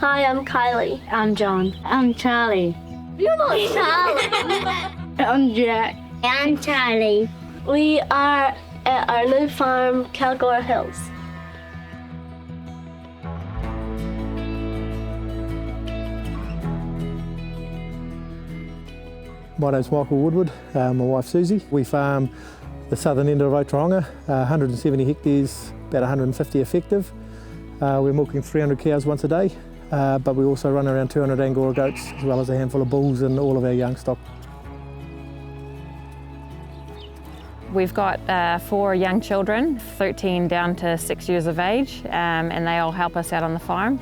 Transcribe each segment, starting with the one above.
Hi, I'm Kylie. I'm John. I'm Charlie. You're not Charlie. I'm Jack. I'm Charlie. We are at our new farm, Kalgoorlie Hills. My name's Michael Woodward, my wife Susie. We farm the southern end of Otorohanga, 170 hectares, about 150 effective. We're milking 300 cows once a day, but we also run around 200 Angora goats, as well as a handful of bulls and all of our young stock. We've got 4 young children, 13 down to 6 years of age, and they all help us out on the farm.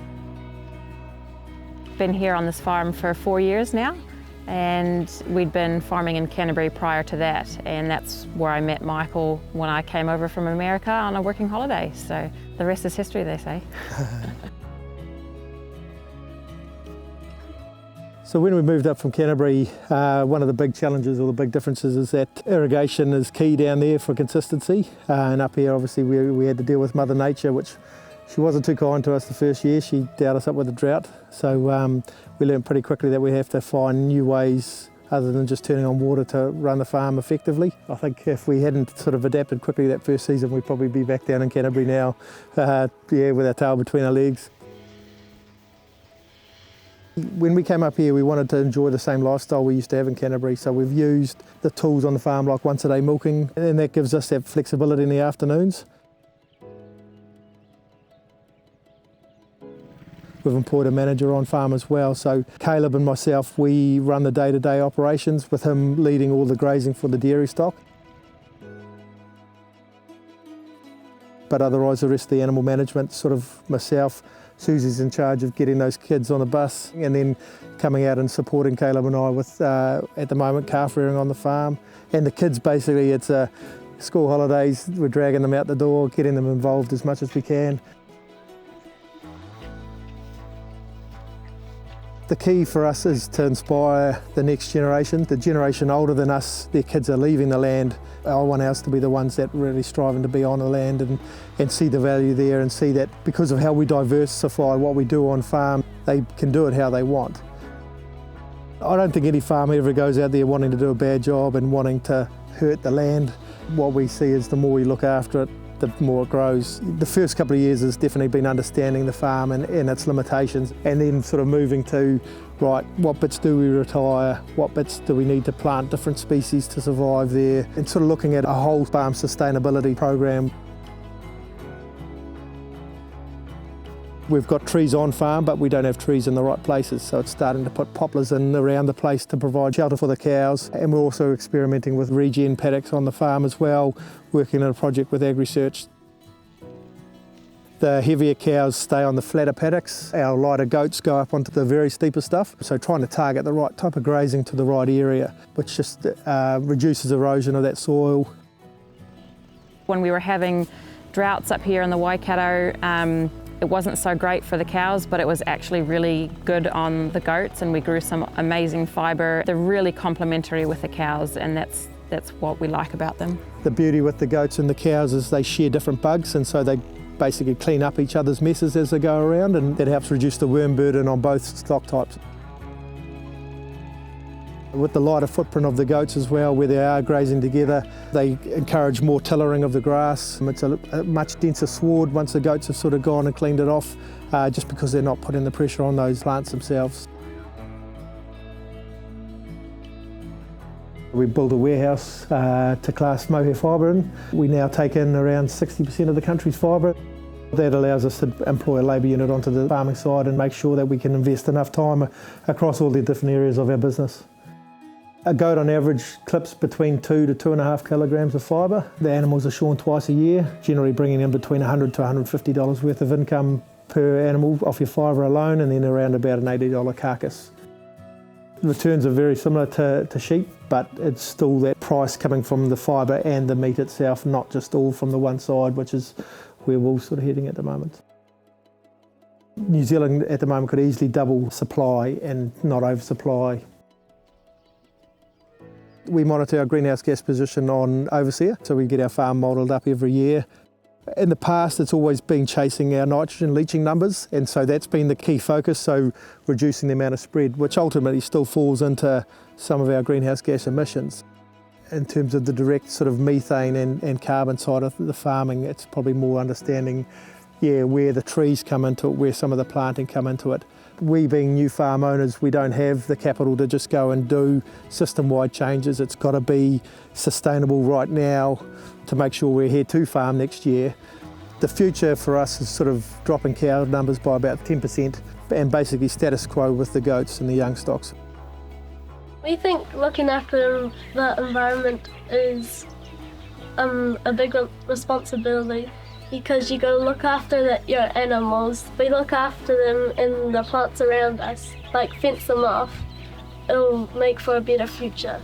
Been here on this farm for 4 years now, and we'd been farming in Canterbury prior to that, and that's where I met Michael when I came over from America on a working holiday. So the rest is history, they say. So when we moved up from Canterbury, one of the big challenges or the big differences is that irrigation is key down there for consistency. And up here, obviously, we had to deal with Mother Nature, which she wasn't too kind to us the first year. She dealt us up with a drought. So we learned pretty quickly that we have to find new ways other than just turning on water to run the farm effectively. I think if we hadn't sort of adapted quickly that first season, we'd probably be back down in Canterbury now, with our tail between our legs. When we came up here, we wanted to enjoy the same lifestyle we used to have in Canterbury, so we've used the tools on the farm like once a day milking, and that gives us that flexibility in the afternoons. We've employed a manager on farm as well, so Caleb and myself, we run the day-to-day operations with him leading all the grazing for the dairy stock. But otherwise the rest of the animal management, sort of myself, Susie's in charge of getting those kids on the bus and then coming out and supporting Caleb and I with, at the moment, calf rearing on the farm. And the kids, basically, it's school holidays, we're dragging them out the door, getting them involved as much as we can. The key for us is to inspire the next generation. The generation older than us, their kids are leaving the land. I want ours to be the ones that really striving to be on the land and see the value there and see that because of how we diversify what we do on farm, they can do it how they want. I don't think any farmer ever goes out there wanting to do a bad job and wanting to hurt the land. What we see is the more we look after it, the more it grows. The first couple of years has definitely been understanding the farm and its limitations, and then sort of moving to, right, what bits do we retire, what bits do we need to plant different species to survive there, and sort of looking at a whole farm sustainability program. We've got trees on farm, but we don't have trees in the right places, so it's starting to put poplars in around the place to provide shelter for the cows. And we're also experimenting with regen paddocks on the farm as well, working on a project with AgResearch. The heavier cows stay on the flatter paddocks. Our lighter goats go up onto the very steeper stuff. So trying to target the right type of grazing to the right area, which just reduces erosion of that soil. When we were having droughts up here in the Waikato, it wasn't so great for the cows, but it was actually really good on the goats, and we grew some amazing fibre. They're really complementary with the cows, and that's what we like about them. The beauty with the goats and the cows is they share different bugs, and so they basically clean up each other's messes as they go around, and that helps reduce the worm burden on both stock types. With the lighter footprint of the goats as well, where they are grazing together, they encourage more tillering of the grass. It's a much denser sward once the goats have sort of gone and cleaned it off, just because they're not putting the pressure on those plants themselves. We built a warehouse to class mohair fibre in. We now take in around 60% of the country's fibre. That allows us to employ a labour unit onto the farming side and make sure that we can invest enough time across all the different areas of our business. A goat on average clips between 2 to 2.5 kilograms of fibre. The animals are shorn twice a year, generally bringing in between $100 to $150 worth of income per animal off your fibre alone, and then around about an $80 carcass. The returns are very similar to sheep, but it's still that price coming from the fibre and the meat itself, not just all from the one side, which is where we're sort of heading at the moment. New Zealand at the moment could easily double supply and not oversupply. We monitor our greenhouse gas position on Overseer, so we get our farm modelled up every year. In the past, it's always been chasing our nitrogen leaching numbers, and so that's been the key focus, so reducing the amount of spread, which ultimately still falls into some of our greenhouse gas emissions. In terms of the direct sort of methane and carbon side of the farming, it's probably more understanding where the trees come into it, where some of the planting come into it. We being new farm owners, we don't have the capital to just go and do system-wide changes. It's got to be sustainable right now to make sure we're here to farm next year. The future for us is sort of dropping cow numbers by about 10% and basically status quo with the goats and the young stocks. We think looking after the environment is a big responsibility, because you got to look after your animals. We look after them and the plants around us, like fence them off. It'll make for a better future.